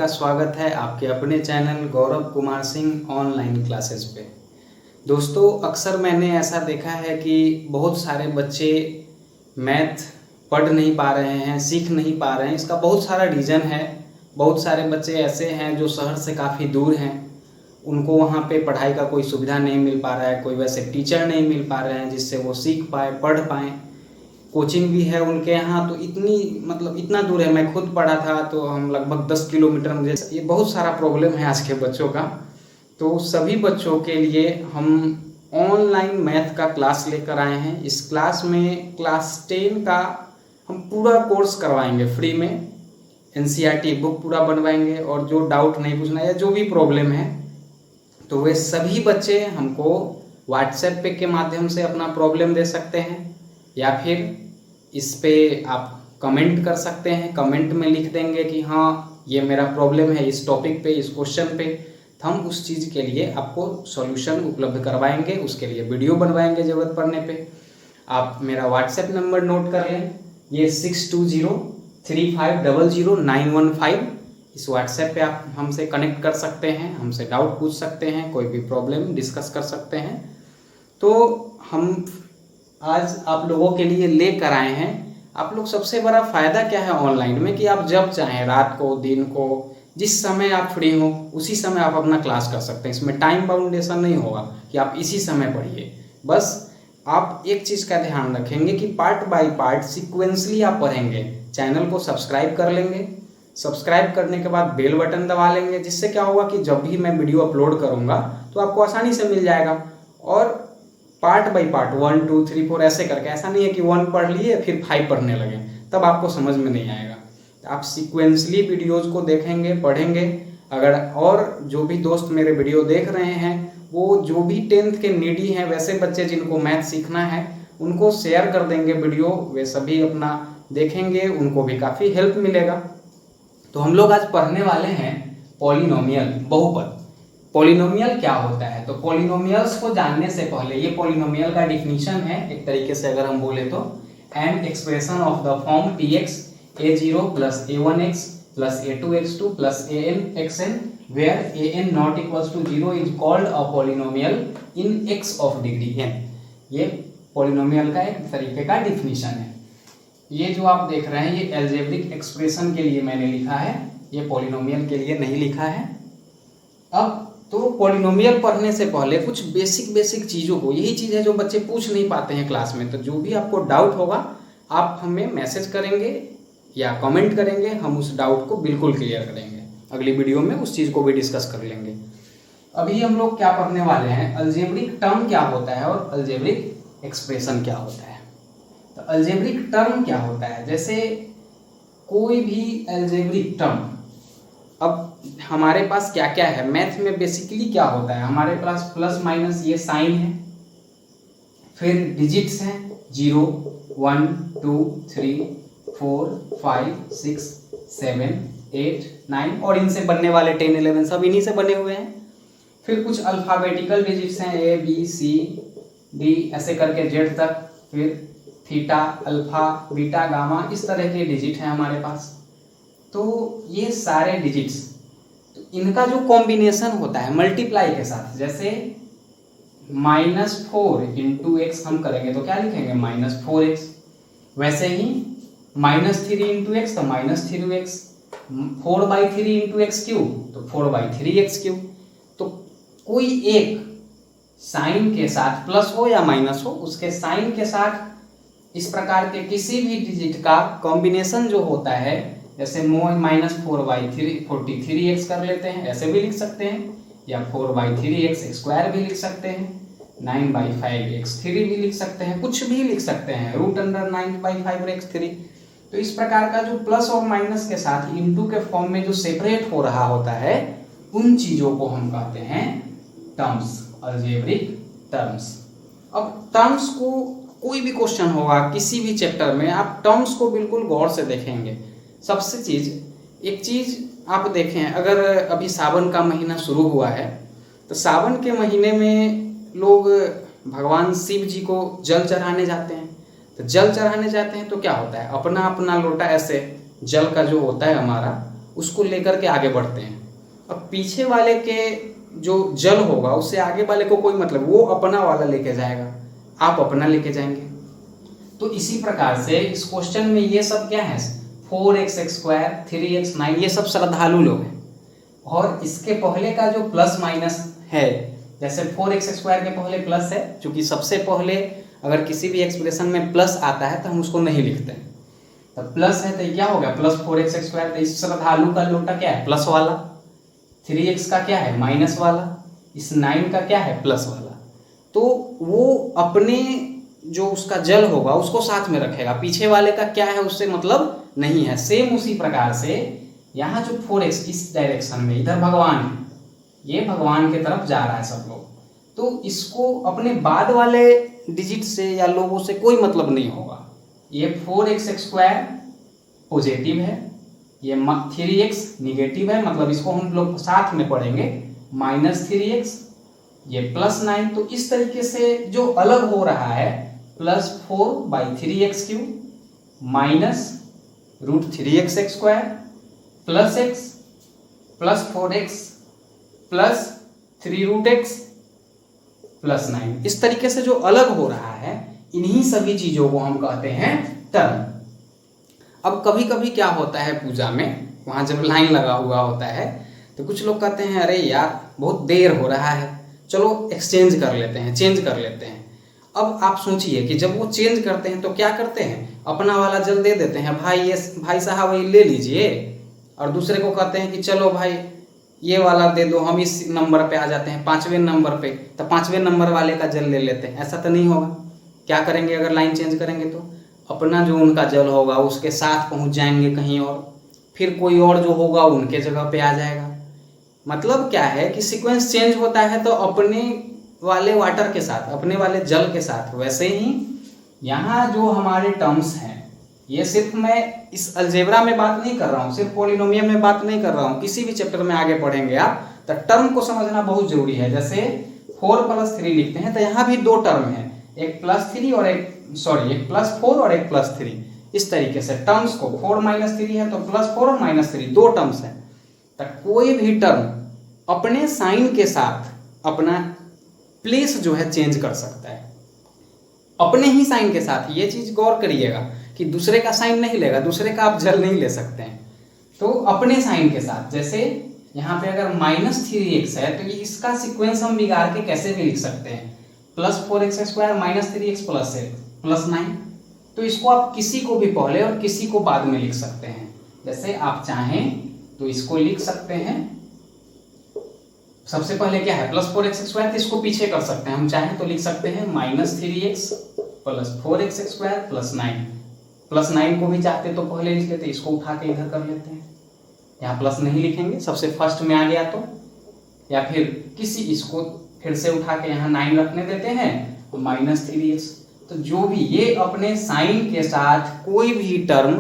का स्वागत है आपके अपने channel Gaurav Kumar Singh online classes पे। दोस्तों, अक्सर मैंने ऐसा देखा है कि बहुत सारे बच्चे मैथ पढ़ नहीं पा रहे हैं, सीख नहीं पा रहे हैं। इसका बहुत सारा रीज़न है। बहुत सारे बच्चे ऐसे हैं जो शहर से काफ़ी दूर हैं, उनको वहाँ पे पढ़ाई का कोई सुविधा नहीं मिल पा रहा है, कोई वैसे टीचर नहीं मिल पा रहे हैं जिससे वो सीख पाए, पढ़ पाएँ। कोचिंग भी है उनके यहाँ तो इतना दूर है। मैं खुद पढ़ा था तो हम लगभग 10 किलोमीटर, मुझे ये बहुत सारा प्रॉब्लम है आज के बच्चों का। तो सभी बच्चों के लिए हम ऑनलाइन मैथ का क्लास लेकर आए हैं। इस क्लास में क्लास 10 का हम पूरा कोर्स करवाएंगे फ्री में। NCERT बुक पूरा बनवाएंगे और जो डाउट नहीं पूछना या जो भी प्रॉब्लम है तो वे सभी बच्चे हमको व्हाट्सएप पे के माध्यम से अपना प्रॉब्लम दे सकते हैं, या फिर इस पे आप कमेंट कर सकते हैं। कमेंट में लिख देंगे कि हाँ ये मेरा प्रॉब्लम है इस टॉपिक पे, इस क्वेश्चन पे, तो हम उस चीज़ के लिए आपको सॉल्यूशन उपलब्ध करवाएंगे। उसके लिए वीडियो बनवाएंगे ज़रूरत पड़ने पे। आप मेरा व्हाट्सएप नंबर नोट कर लें, ये 6203500915। इस व्हाट्सएप पे आप हमसे कनेक्ट कर सकते हैं, हमसे डाउट पूछ सकते हैं, कोई भी प्रॉब्लम डिस्कस कर सकते हैं। तो हम आज आप लोगों के लिए लेकर आए हैं। आप लोग सबसे बड़ा फ़ायदा क्या है ऑनलाइन में कि आप जब चाहें, रात को, दिन को, जिस समय आप फ्री हो उसी समय आप अपना क्लास कर सकते हैं। इसमें टाइम बाउंडेशन नहीं होगा कि आप इसी समय पढ़िए। बस आप एक चीज़ का ध्यान रखेंगे कि पार्ट बाय पार्ट सिक्वेंसली आप पढ़ेंगे। चैनल को सब्सक्राइब कर लेंगे। सब्सक्राइब करने के बाद बेल बटन दबा लेंगे, जिससे क्या होगा कि जब भी मैं वीडियो अपलोड करूँगा तो आपको आसानी से मिल जाएगा। और पार्ट बाय पार्ट 1 2 3 4 ऐसे करके, ऐसा नहीं है कि 1 पढ़ लिए फिर 5 पढ़ने लगे, तब आपको समझ में नहीं आएगा। आप सीक्वेंसली वीडियोज़ को देखेंगे, पढ़ेंगे। अगर और जो भी दोस्त मेरे वीडियो देख रहे हैं, वो जो भी 10th के नीडी हैं, वैसे बच्चे जिनको मैथ सीखना है, उनको शेयर कर देंगे वीडियो। वे सभी अपना देखेंगे, उनको भी काफ़ी हेल्प मिलेगा। तो हम लोग आज पढ़ने वाले हैं पॉलिनोमियल, बहुपद। पॉलिनोमियल क्या होता है? तो पॉलिनोमियल्स को जानने से पहले, ये पॉलिनोमियल का डिफिनीशन है एक तरीके से अगर हम बोले तो, an expression of the form px a0 plus a1x plus a2x2 plus an(xn) where an not equals to 0 is called a polynomial in x of degree n। ये पॉलिनोमियल का एक तरीके का डिफिनीशन है। ये जो आप देख रहे हैं ये एल्जेब्रिक एक्सप्रेशन के लिए मैंने लिखा है, ये पॉलिनोमियल के लिए नहीं लिखा है। अब तो पॉलिनोमियल पढ़ने से पहले कुछ बेसिक चीज़ों को, यही चीज़ है जो बच्चे पूछ नहीं पाते हैं क्लास में। तो जो भी आपको डाउट होगा आप हमें मैसेज करेंगे या कमेंट करेंगे, हम उस डाउट को बिल्कुल क्लियर करेंगे। अगली वीडियो में उस चीज़ को भी डिस्कस कर लेंगे। अभी हम लोग क्या पढ़ने वाले हैं, अलजेब्रिक टर्म क्या होता है और अलजेब्रिक एक्सप्रेशन क्या होता है। तो अलजेब्रिक टर्म क्या होता है, जैसे कोई भी अलजेब्रिक टर्म, अब हमारे पास क्या क्या है मैथ में, बेसिकली क्या होता है हमारे पास प्लस माइनस ये साइन है, फिर डिजिट्स हैं 0 1 2 3 4 5 6 7 8 9 और इनसे बनने वाले 10 11 सब इन्हीं से बने हुए हैं। फिर कुछ अल्फ़ाबेटिकल डिजिट्स हैं A B C D ऐसे करके Z तक, फिर थीटा, अल्फा, बीटा, गामा, इस तरह के डिजिट हैं हमारे पास। तो ये सारे डिजिट्स, तो इनका जो कॉम्बिनेशन होता है मल्टीप्लाई के साथ, जैसे -4 इंटू एक्स हम करेंगे तो क्या लिखेंगे -4x। वैसे ही -3 इंटू एक्स तो -3x, 4/3 इंटू एक्स क्यूब तो 4/3x3। तो कोई एक साइन के साथ प्लस हो या माइनस हो, उसके साइन के साथ इस प्रकार के किसी भी डिजिट का कॉम्बिनेशन जो होता है, जैसे -4/43 कर लेते हैं, ऐसे भी लिख सकते हैं, या 4/3x² भी लिख सकते हैं, 9/5x3 भी लिख सकते हैं, कुछ भी लिख सकते हैं, √9/5x3। तो इस प्रकार का जो प्लस और माइनस के साथ इंटू के फॉर्म में जो सेपरेट हो रहा होता है, उन चीजों को हम कहते हैं टर्म्स, अलजेब्रिक टर्म्स। अब टर्म्स को, कोई भी क्वेश्चन होगा किसी भी चैप्टर में, आप टर्म्स को बिल्कुल गौर से देखेंगे। सबसे एक चीज़ आप देखें, अगर अभी सावन का महीना शुरू हुआ है तो सावन के महीने में लोग भगवान शिव जी को जल चढ़ाने जाते हैं। तो जल चढ़ाने जाते हैं तो क्या होता है, अपना अपना लोटा ऐसे जल का जो होता है हमारा, उसको लेकर के आगे बढ़ते हैं। अब पीछे वाले के जो जल होगा उससे आगे वाले को कोई मतलब, वो अपना वाला लेके जाएगा, आप अपना लेके जाएंगे। तो इसी प्रकार से इस क्वेश्चन में ये सब क्या है, 4x² 3x 9, ये सब श्रद्धालु लोग हैं। और इसके पहले का जो प्लस माइनस है, जैसे 4x² के पहले प्लस है, क्योंकि सबसे पहले अगर किसी भी एक्सप्रेशन में प्लस आता है तो हम उसको नहीं लिखते हैं। तो प्लस है तो क्या हो गया प्लस 4x², तो इस श्रद्धालु का लोटा क्या है प्लस वाला, 3x का क्या है माइनस वाला, इस 9 का क्या है प्लस वाला। तो वो अपने जो उसका जल होगा उसको साथ में रखेगा, पीछे वाले का क्या है उससे मतलब नहीं है। सेम उसी प्रकार से यहाँ जो 4x इस डायरेक्शन में, इधर भगवान है, ये भगवान के तरफ जा रहा है सब लोग, तो इसको अपने बाद वाले डिजिट से या लोगों से कोई मतलब नहीं होगा। ये 4x² पॉजिटिव है, ये 3x निगेटिव है, मतलब इसको हम लोग साथ में पढ़ेंगे -3x, ये +9। तो इस तरीके से जो अलग हो रहा है +4/3x³ -√3x² +x +4x +3√x +9, इस तरीके से जो अलग हो रहा है, इन्हीं सभी चीजों को हम कहते हैं टर्म। अब कभी कभी क्या होता है पूजा में, वहां जब लाइन लगा हुआ होता है तो कुछ लोग कहते हैं अरे यार बहुत देर हो रहा है, चलो एक्सचेंज कर लेते हैं, चेंज कर लेते हैं। अब आप सोचिए कि जब वो चेंज करते हैं तो क्या करते हैं, अपना वाला जल दे देते हैं, भाई ये भाई साहब ये ले लीजिए, और दूसरे को कहते हैं कि चलो भाई ये वाला दे दो, हम इस नंबर पे आ जाते हैं 5वें नंबर पे, तो 5वें नंबर वाले का जल ले लेते हैं। ऐसा तो नहीं होगा। क्या करेंगे अगर लाइन चेंज करेंगे तो अपना जो उनका जल होगा उसके साथ पहुंच जाएंगे कहीं और, फिर कोई और जो होगा उनके जगह पे आ जाएगा। मतलब क्या है कि सीक्वेंस चेंज होता है तो अपने वाले वाटर के साथ, अपने वाले जल के साथ। वैसे ही यहाँ जो हमारे टर्म्स हैं, ये सिर्फ मैं इस अलजेब्रा में बात नहीं कर रहा हूँ, सिर्फ पॉलिनोमियल में बात नहीं कर रहा हूँ, किसी भी चैप्टर में आगे पढ़ेंगे आप तो टर्म को समझना बहुत जरूरी है। जैसे 4+3 लिखते हैं तो यहाँ भी दो टर्म है, एक +3 और एक +4 और एक +3। इस तरीके से टर्म्स को 4 - 3 है तो +4 और -3 दो टर्म्स है। तो कोई भी टर्म अपने साइन के साथ अपना प्लेस जो है चेंज कर सकता है, अपने ही साइन के साथ। ये चीज गौर करिएगा कि दूसरे का साइन नहीं लेगा, दूसरे का आप जल नहीं ले सकते हैं, तो अपने साइन के साथ। जैसे यहाँ पे अगर -3x है तो ये इसका सीक्वेंस हम बिगाड़ के कैसे भी लिख सकते हैं, +4x² -3x +9। तो इसको आप किसी को भी पहले और किसी को बाद में लिख सकते हैं। जैसे आप चाहें तो इसको लिख सकते हैं, सबसे पहले क्या है +4x², तो इसको पीछे कर सकते हैं। हम चाहें तो लिख सकते हैं -3x +4x² +9। +9 को भी चाहते तो पहले लिख लेते, इसको उठा के इधर कर लेते हैं। यहाँ प्लस नहीं लिखेंगे, सबसे फर्स्ट में आ गया तो, या फिर किसी इसको फिर से उठा के यहाँ 9 रखने देते हैं तो -3x। तो जो भी ये अपने साइन के साथ कोई भी टर्म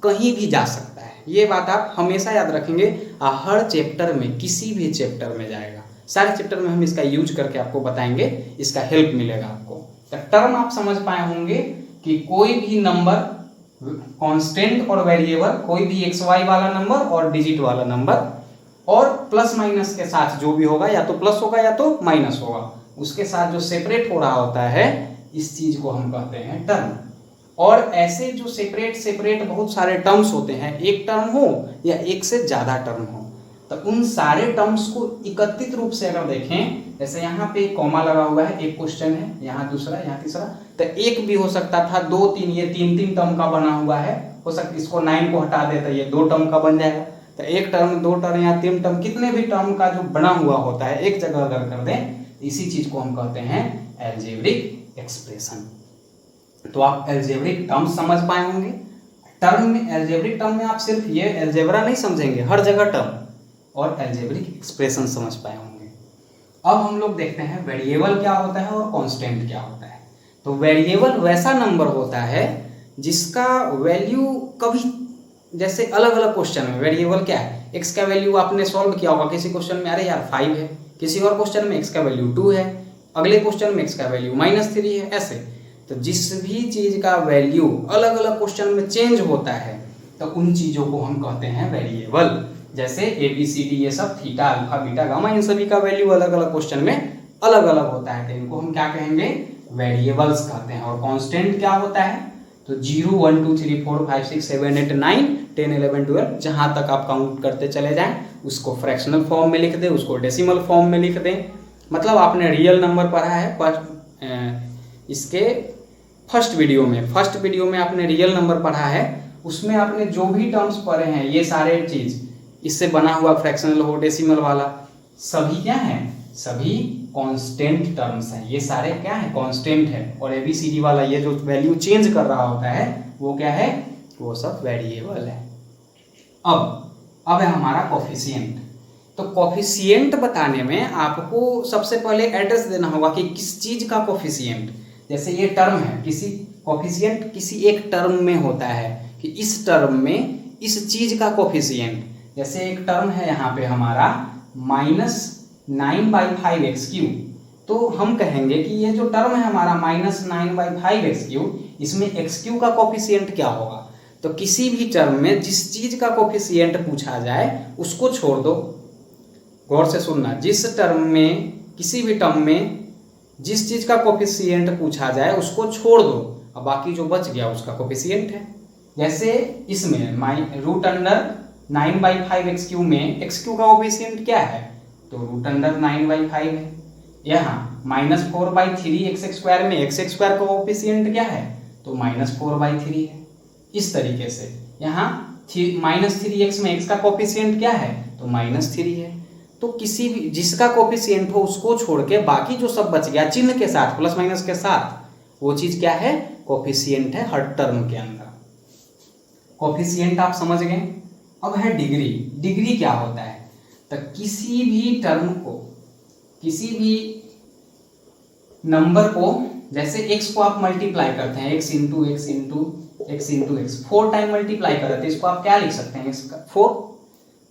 कहीं भी जा सकता है, ये बात आप हमेशा याद रखेंगे। हर चैप्टर में, किसी भी चैप्टर में जाएगा, सारे चैप्टर में हम इसका यूज करके आपको बताएंगे, इसका हेल्प मिलेगा आपको। तो टर्म आप समझ पाए होंगे कि कोई भी नंबर, कांस्टेंट और वेरिएबल, कोई भी XY वाला नंबर और डिजिट वाला नंबर, और प्लस माइनस के साथ जो भी होगा, या तो प्लस होगा या तो माइनस होगा, उसके साथ जो सेपरेट हो रहा होता है, इस चीज को हम कहते हैं टर्म। और ऐसे जो सेपरेट बहुत सारे टर्म्स होते हैं, एक टर्म हो या एक से ज्यादा टर्म हो, तो उन सारे टर्म्स को एकत्रित रूप से अगर देखें, जैसे यहाँ पे कॉमा लगा हुआ है, एक क्वेश्चन है, यहाँ दूसरा, यहाँ तीसरा, तो एक भी हो सकता था, 2 3, ये 3 टर्म का बना हुआ है, हो सकता इसको 9 को हटा दे तो ये 2 टर्म का बन जाएगा। तो एक टर्म, 2 टर्म या 3 टर्म, कितने भी टर्म का जो बना हुआ होता है एक जगह अगर कर दें, इसी चीज को हम कहते हैं अलजेब्रिक एक्सप्रेशन। तो आप अलजेब्रिक टर्म समझ पाए होंगे। टर्म में, अलजेब्रिक टर्म में आप सिर्फ ये अलजेब्रा नहीं समझेंगे, हर जगह टर्म और अलजेब्रिक एक्सप्रेशन समझ पाए होंगे। अब हम लोग देखते हैं वेरिएबल क्या होता है और कांस्टेंट क्या होता है। तो वेरिएबल वैसा नंबर होता है जिसका वैल्यू कभी, जैसे अलग अलग क्वेश्चन में वेरिएबल क्या है, x का वैल्यू आपने सॉल्व किया होगा किसी क्वेश्चन में, अरे यार 5 है, किसी और क्वेश्चन में x का वैल्यू 2 है, अगले क्वेश्चन में x का वैल्यू -3 है, ऐसे। तो जिस भी चीज का वैल्यू अलग अलग क्वेश्चन में चेंज होता है तो उन चीजों को हम कहते हैं वेरिएबल। जैसे ABCD ये सब थीटा अल्फा बीटा गामा इन सभी का वैल्यू अलग अलग क्वेश्चन में अलग अलग होता है, तो इनको हम क्या कहेंगे, वेरिएबल्स कहते हैं। और कांस्टेंट क्या होता है, तो 0 1 2 3 4 5 6 7 8 9 10 11 12 जहां तक आप काउंट करते चले जाएं उसको फ्रैक्शनल फॉर्म में लिख दें, उसको डेसिमल फॉर्म में लिख दें। मतलब आपने रियल नंबर पढ़ा है इसके फर्स्ट वीडियो में आपने रियल नंबर पढ़ा है, उसमें आपने जो भी टर्म्स पढ़े हैं ये सारे चीज इससे बना हुआ फ्रैक्शनल हो डेसिमल वाला सभी क्या है, सभी कांस्टेंट टर्म्स हैं। ये सारे क्या है, कांस्टेंट है। और ABCD वाला ये जो वैल्यू चेंज कर रहा होता है वो क्या है, वो सब वेरिएबल है। अब है हमारा कोफिशिएंट। तो कोफिशिएंट बताने में आपको सबसे पहले एड्रेस देना होगा कि किस चीज का कोफिशिएंट। जैसे ये टर्म है, किसी कोफिशिएंट किसी एक टर्म में होता है कि इस टर्म में इस चीज का कोफिशिएंट। जैसे एक टर्म है यहाँ पे हमारा -9/5x³, तो हम कहेंगे कि ये जो टर्म है हमारा -9/5x³ इसमें x³ का कोफिशिएंट क्या होगा। तो किसी भी टर्म में जिस चीज का कोफिशिएंट पूछा जाए उसको छोड़ दो। गौर से सुनना, जिस टर्म में किसी भी टर्म में जिस चीज का कोफिशिएंट पूछा जाए उसको छोड़ दो, अब बाकी जो बच गया उसका कोफिशिएंट है। जैसे इसमें √9/5x³ में x³ का कोफिशिएंट क्या है, तो √9/5 है। यहाँ -4/3x² में x² का कोफिशिएंट क्या है, तो -4/3 है। इस तरीके से यहाँ -3x में x का कोफिशिएंट क्या है, तो -3 है। तो किसी भी जिसका कोफिशिएंट हो उसको छोड़ के बाकी जो सब बच गया चिन्ह के साथ प्लस माइनस के साथ, वो चीज क्या है, कोफिशिएंट है हर टर्म के अंदर। कोफिशिएंट आप समझ गए। अब है डिग्री। डिग्री क्या होता है, तो किसी भी टर्म को, किसी भी नंबर को, जैसे x को आप मल्टीप्लाई करते हैं, x into x into x into x 4 time multiply करते हैं, इसको आप क्या लिख सकते हैं, x का 4।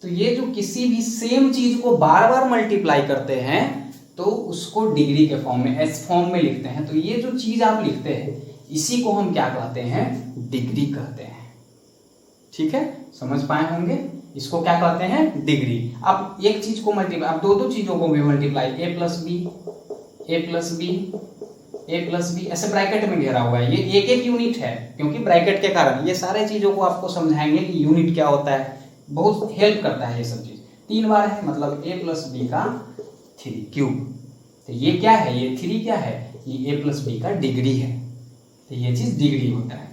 तो ये जो किसी भी सेम चीज को बार बार मल्टीप्लाई करते हैं तो उसको डिग्री के फॉर्म में, एस फॉर्म में लिखते हैं। तो ये जो चीज आप लिखते हैं इसी को हम क्या कहते हैं, डिग्री कहते हैं। ठीक है, समझ पाए होंगे। इसको क्या कहते हैं, डिग्री। आप एक चीज को मल्टीप्लाई, आप दो चीजों को भी मल्टीप्लाई, a प्लस बी ऐसे ब्रैकेट में घेरा हुआ है, ये एक एक यूनिट है क्योंकि ब्रैकेट के कारण। ये सारे चीजों को आपको समझाएंगे कि यूनिट क्या होता है, बहुत हेल्प करता है ये सब चीज। 3 बार है मतलब a प्लस बी का 3 क्यूब। तो ये क्या है, ये 3 क्या है, ये a प्लस बी का डिग्री है। तो ये चीज डिग्री होता है।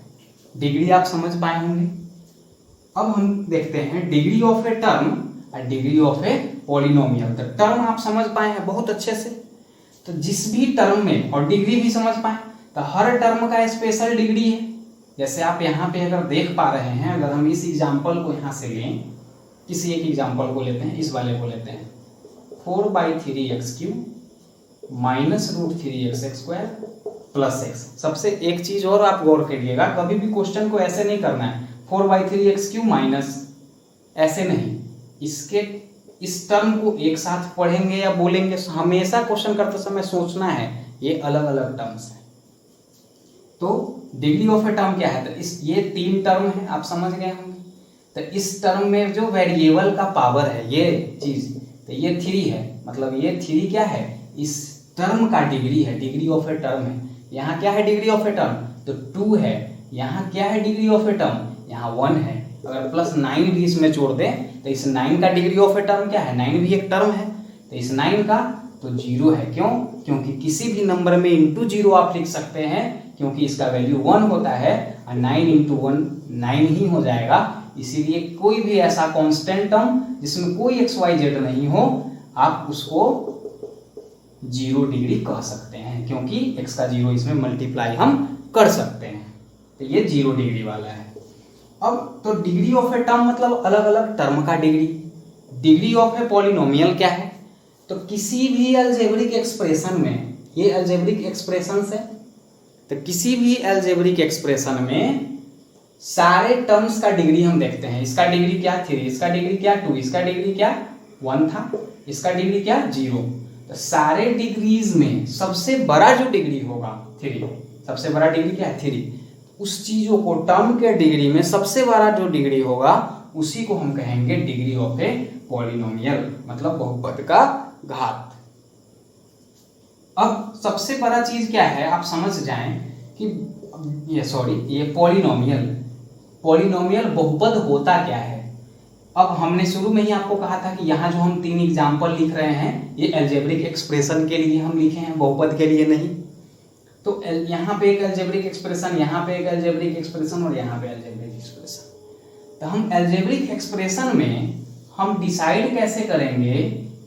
डिग्री आप समझ पाए होंगे। अब हम देखते हैं डिग्री ऑफ ए टर्म और डिग्री ऑफ ए पॉलिनोमियल। तो टर्म आप समझ पाए हैं बहुत अच्छे से, तो जिस भी टर्म में, और डिग्री भी समझ पाए, तो हर टर्म का स्पेशल डिग्री है। जैसे आप यहाँ पे अगर देख पा रहे हैं, अगर हम इस एग्जाम्पल को यहाँ से लें, किसी एक एग्जाम्पल को लेते हैं, इस वाले को लेते हैं, 4/3x³ -√3x² प्लस x। सबसे एक चीज और आप गौर करिएगा, कभी भी क्वेश्चन को ऐसे नहीं करना है 4/3x³ माइनस, ऐसे नहीं। इसके इस टर्म को एक साथ पढ़ेंगे या बोलेंगे, हमेशा क्वेश्चन करते समय सोचना है ये अलग अलग टर्म्स है। तो डिग्री ऑफ ए टर्म क्या है, तो इस ये 3 टर्म है, आप समझ गए होंगे। तो इस टर्म में जो वेरिएबल का पावर है ये चीज, तो ये 3 है, मतलब ये 3 क्या है, इस टर्म का डिग्री है, डिग्री ऑफ ए टर्म है। यहाँ क्या है डिग्री ऑफ ए टर्म, तो 2 है। यहाँ क्या है डिग्री ऑफ ए टर्म, यहाँ 1 है। अगर प्लस 9 भी इसमें जोड़ दें तो इस 9 का डिग्री ऑफ ए टर्म क्या है, 9 भी एक टर्म है, तो इस 9 का तो 0 है। क्यों, क्योंकि किसी भी नंबर में इंटू 0 आप लिख सकते हैं, क्योंकि इसका वैल्यू 1 होता है और 9 इंटू 1 9 ही हो जाएगा। इसीलिए कोई भी ऐसा कांस्टेंट टर्म जिसमें कोई XYZ नहीं हो, आप उसको 0 डिग्री कह सकते हैं, क्योंकि x का 0 इसमें मल्टीप्लाई हम कर सकते हैं। तो ये 0 डिग्री वाला है। अब तो डिग्री ऑफ ए टर्म मतलब अलग अलग टर्म का degree. Degree of a polynomial क्या है, तो किसी भी अलजेब्रिक एक्सप्रेशन में, ये अलजेब्रिक एक्सप्रेशंस है, तो किसी भी अलजेब्रिक एक्सप्रेशन में सारे टर्म्स का डिग्री हम देखते हैं। इसका डिग्री क्या 3, इसका डिग्री क्या 2, इसका डिग्री क्या 1 था, इसका डिग्री क्या 0। तो सारे डिग्रीज में सबसे बड़ा जो डिग्री होगा 3, सबसे बड़ा डिग्री क्या है 3। उस चीजों को टर्म के डिग्री में सबसे बड़ा जो डिग्री होगा उसी को हम कहेंगे डिग्री ऑफ ए पॉलिनोमियल, मतलब बहुपद का घात। अब सबसे बड़ा चीज क्या है, आप समझ जाएं कि ये पॉलिनोमियल बहुपद होता क्या है। अब हमने शुरू में ही आपको कहा था कि यहाँ जो हम 3 एग्जाम्पल लिख रहे हैं ये अलजेब्रिक एक्सप्रेशन के लिए हम लिखे हैं, बहुपद के लिए नहीं। तो यहाँ पे एक अलजेब्रिक एक्सप्रेशन, यहाँ पे एक अलजेब्रिक एक्सप्रेशन और यहाँ पे अलजेब्रिक एक्सप्रेशन। तो हम अलजेब्रिक एक्सप्रेशन में हम डिसाइड कैसे करेंगे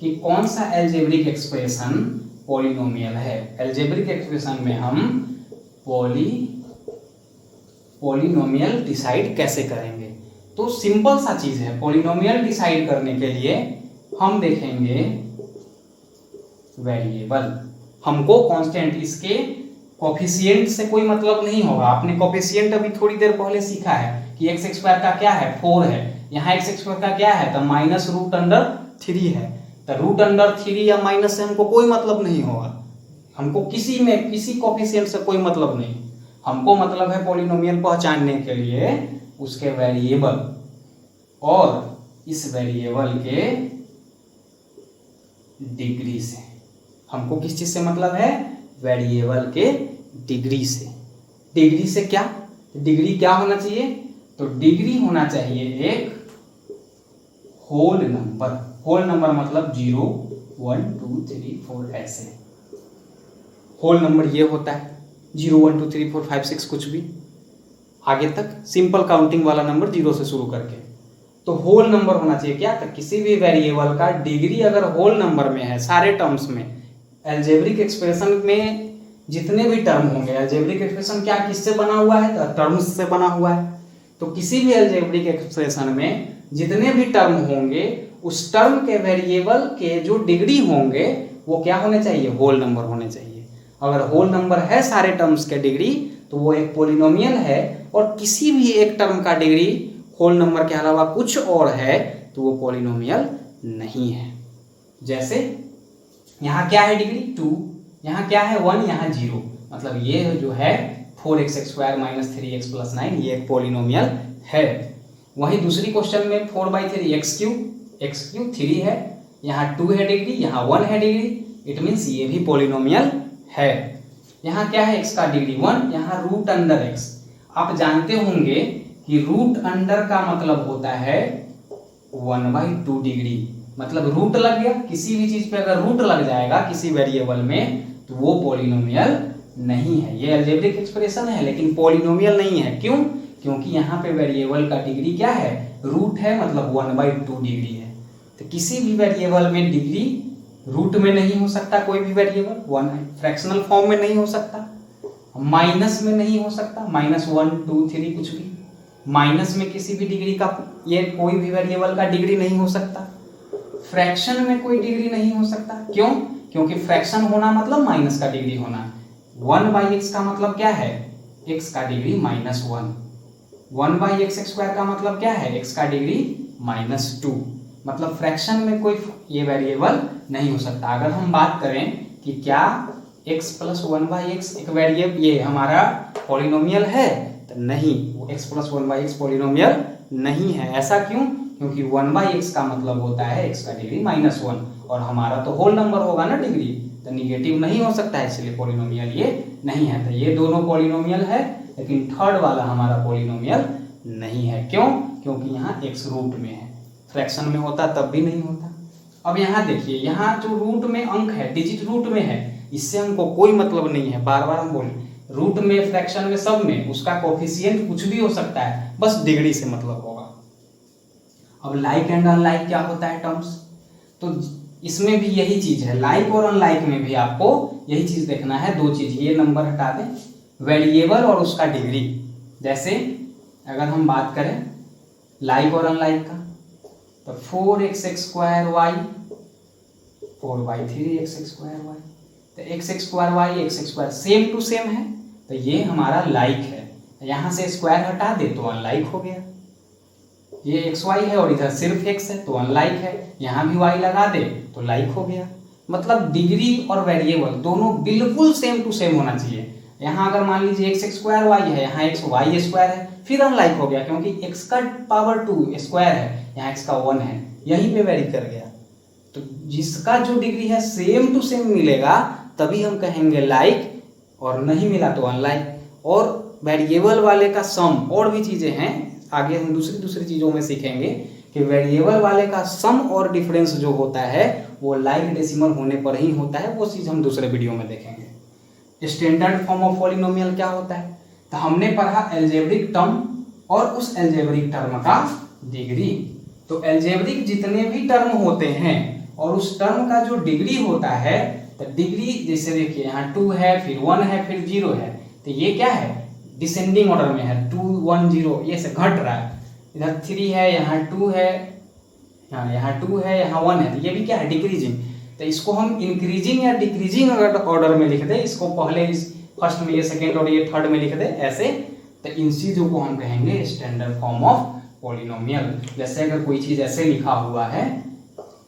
कि कौन सा अलजेब्रिक एक्सप्रेशन पॉलिनोमियल है। अलजेब्रिक एक्सप्रेशन में हम पॉलिनोमियल डिसाइड कैसे करेंगे, तो सिंपल सा चीज है। पॉलिनोमियल डिसाइड करने के लिए हम देखेंगे वेरिएबल, हमको कांस्टेंट, इसके कोफिशिएंट से कोई मतलब नहीं होगा। आपने कोफिशिएंट अभी थोड़ी देर पहले सीखा है कि x स्क्वायर का क्या है 4 है, यहाँ x स्क्वायर का क्या है तो -√3 है। तो √3 या माइनस से हमको कोई मतलब नहीं होगा, हमको किसी कोफिशिएंट से कोई मतलब नहीं। हमको मतलब है पॉलिनोमियल पहचानने के लिए उसके वेरिएबल और इस वेरिएबल के डिग्री से। हमको किस चीज से मतलब है, वेरिएबल के डिग्री से। डिग्री से क्या, डिग्री क्या होना चाहिए, तो डिग्री होना चाहिए एक होल नंबर। होल नंबर मतलब 0 1 2 3 4 ऐसे होल नंबर ये होता है 0 1 2 3 4 5 6 कुछ भी आगे तक सिंपल काउंटिंग वाला नंबर 0 से शुरू करके। तो होल नंबर होना चाहिए क्या, तो किसी भी वेरिएबल का डिग्री अगर होल नंबर में है सारे टर्म्स में। अलजेब्रिक एक्सप्रेशन में जितने भी टर्म होंगे, अलजेब्रिक एक्सप्रेशन क्या किससे बना हुआ है, तो टर्म्स से बना हुआ है। तो किसी भी अलजेब्रिक एक्सप्रेशन में जितने भी टर्म होंगे उस टर्म के वेरिएबल के जो डिग्री होंगे वो क्या होने चाहिए, होल नंबर होने चाहिए। अगर होल नंबर है सारे टर्म्स के डिग्री तो वो एक पॉलिनोमियल है, और किसी भी एक टर्म का डिग्री होल नंबर के अलावा कुछ और है तो वो पॉलिनोमियल नहीं है। जैसे यहाँ क्या है डिग्री 2, यहाँ क्या है 1, यहाँ 0, मतलब ये जो है 4x² - 3x + 9 ये एक पॉलिनोमियल है। वहीं दूसरी क्वेश्चन में 4/3 x³ 3 है, यहाँ 2 है डिग्री, यहाँ 1 है डिग्री, इट मीन्स ये भी पॉलिनोमियल है। यहाँ क्या है x का डिग्री 1, यहाँ √x। आप जानते होंगे कि √, का मतलब होता है 1/2 डिग्री, मतलब रूट लग गया, किसी भी चीज पे अगर रूट लग जाएगा किसी वेरिएबल में तो वो पॉलिनोमियल नहीं है। ये अलजेब्रिक एक्सप्रेशन है लेकिन पॉलिनोमियल नहीं है। क्यों, क्योंकि यहाँ पे वेरिएबल का डिग्री क्या है, रूट है, मतलब 1/2 डिग्री है। तो किसी भी वेरिएबल में डिग्री रूट में नहीं हो सकता, कोई भी वेरिएबल फ्रैक्शनल फॉर्म में नहीं हो सकता, माइनस में नहीं हो सकता, -1 2 3 कुछ भी, माइनस में किसी भी डिग्री का ये कोई भी वेरिएबल का डिग्री नहीं हो सकता, फ्रैक्शन में कोई डिग्री नहीं हो सकता। क्यों, क्योंकि फ्रैक्शन होना मतलब माइनस का डिग्री होना। 1/x का मतलब क्या है, x का डिग्री -1, 1/x² का मतलब क्या है, x का डिग्री -2, मतलब फ्रैक्शन में कोई ये वेरिएबल नहीं हो सकता। अगर हम बात करें कि क्या x + 1/x एक वेरिएबल ये हमारा पॉलिनोमियल है, तो नहीं, x + 1/x पॉलिनोमियल नहीं है। ऐसा क्यों, क्योंकि 1/x का मतलब होता है x का डिग्री -1, और हमारा तो होल नंबर होगा ना डिग्री, तो निगेटिव नहीं हो सकता है, इसलिए पॉलिनोमियल ये नहीं है। तो ये दोनों पॉलिनोमियल है, लेकिन थर्ड वाला हमारा पॉलिनोमियल नहीं है। क्यों, क्योंकि यहाँ x रूट में है, फ्रैक्शन में होता तब भी नहीं होता। अब यहाँ देखिए, यहाँ जो रूट में अंक है, डिजिट रूट में है, इससे हमको कोई मतलब नहीं है। बार बार हम बोले रूट में, फ्रैक्शन में, सब में उसका कोफिशिएंट कुछ भी हो सकता है, बस डिग्री से मतलब होगा। अब लाइक एंड अनलाइक क्या होता है टर्म्स, तो इसमें भी यही चीज है। लाइक और अनलाइक में भी आपको यही चीज देखना है, दो चीज, ये नंबर हटा दें, वेरिएबल और उसका डिग्री। जैसे अगर हम बात करें लाइक और अनलाइक का, तो 4x² y 4/3x² y, तो x² y x² same to same है, तो ये हमारा लाइक है। यहाँ से स्क्वायर हटा दे तो अनलाइक हो गया। ये xy है और इधर सिर्फ x है तो अनलाइक है, यहाँ भी y लगा दे तो लाइक हो गया। मतलब डिग्री और वेरिएबल दोनों बिल्कुल सेम टू सेम होना चाहिए। यहाँ अगर मान लीजिए एक्स स्क्वायर वाई है, यहाँ एक्स वाई स्क्वायर है, फिर अनलाइक हो गया क्योंकि एक्स का पावर 2 स्क्वायर है, यहाँ एक्स का 1 है, यहीं पे वेरी कर गया। तो जिसका जो डिग्री है सेम टू सेम मिलेगा तभी हम कहेंगे लाइक, और नहीं मिला तो अनलाइक। और वेरिएबल वाले का सम, और भी चीजें हैं आगे हम दूसरी चीजों में सीखेंगे कि वेरिएबल वाले का सम और डिफरेंस जो होता है वो लाइक डेसिमल होने पर ही होता है, वो चीज हम दूसरे वीडियो में देखेंगे। स्टैंडर्ड फॉर्म ऑफ पॉलिनोमियल क्या होता है, तो हमने पढ़ा एल्जेब्रिक टर्म और उस एल्जेब्रिक टर्म का डिग्री। तो एल्जेब्रिक जितने भी टर्म होते हैं और उस टर्म का जो डिग्री होता है, तो डिग्री जैसे देखिए यहाँ 2 है, फिर 1 है, फिर 0 है, तो ये क्या है डिसेंडिंग ऑर्डर में है, 2 1 0 ये से घट रहा है। इधर 3 है, यहाँ 2 है, यहाँ 2 है, यहाँ 1 है, तो ये भी क्या है डिक्रीजिंग। तो इसको हम इंक्रीजिंग या डिक्रीजिंग ऑर्डर में लिख दे, इसको पहले इस फर्स्ट में, ये सेकेंड और ये थर्ड में लिख दे ऐसे, तो इन चीजों को हम कहेंगे स्टैंडर्ड फॉर्म ऑफ पॉलिनोमियल। जैसे अगर कोई चीज ऐसे लिखा हुआ है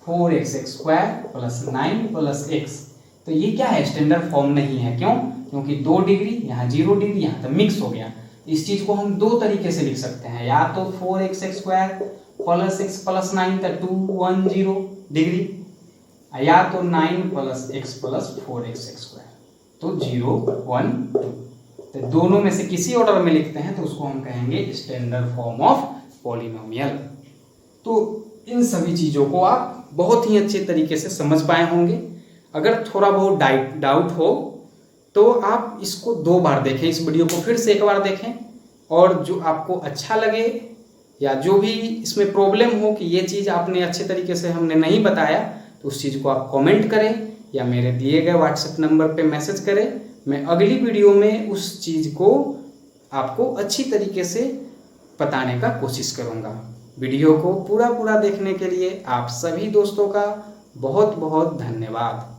4x square plus 9 plus x, तो ये क्या है स्टैंडर्ड फॉर्म नहीं है। क्यों? क्योंकि 2 डिग्री, यहाँ 0 डिग्री, यहाँ तो मिक्स हो गया। इस चीज को हम 2 तरीके से लिख सकते हैं, या तो 4x square plus x plus 9 तो 2 1 0 डिग्री, या तो 9 plus x plus 4x square तो 0 1 2। तो दोनों में से किसी ऑर्डर में लिखते हैं तो उसको हम कहेंगे स्टैंडर्ड फॉर्म ऑफ पॉलिनोमियल। तो इन सभी चीजों को आप बहुत ही अच्छे तरीके से समझ पाए होंगे। अगर थोड़ा बहुत डाउट हो तो आप इसको 2 बार देखें, इस वीडियो को फिर से एक बार देखें, और जो आपको अच्छा लगे या जो भी इसमें प्रॉब्लम हो कि ये चीज़ आपने अच्छे तरीके से हमने नहीं बताया, तो उस चीज़ को आप कमेंट करें या मेरे दिए गए व्हाट्सएप नंबर पे मैसेज करें। मैं अगली वीडियो में उस चीज़ को आपको अच्छी तरीके से बताने का कोशिश करूँगा। वीडियो को पूरा देखने के लिए आप सभी दोस्तों का बहुत बहुत धन्यवाद।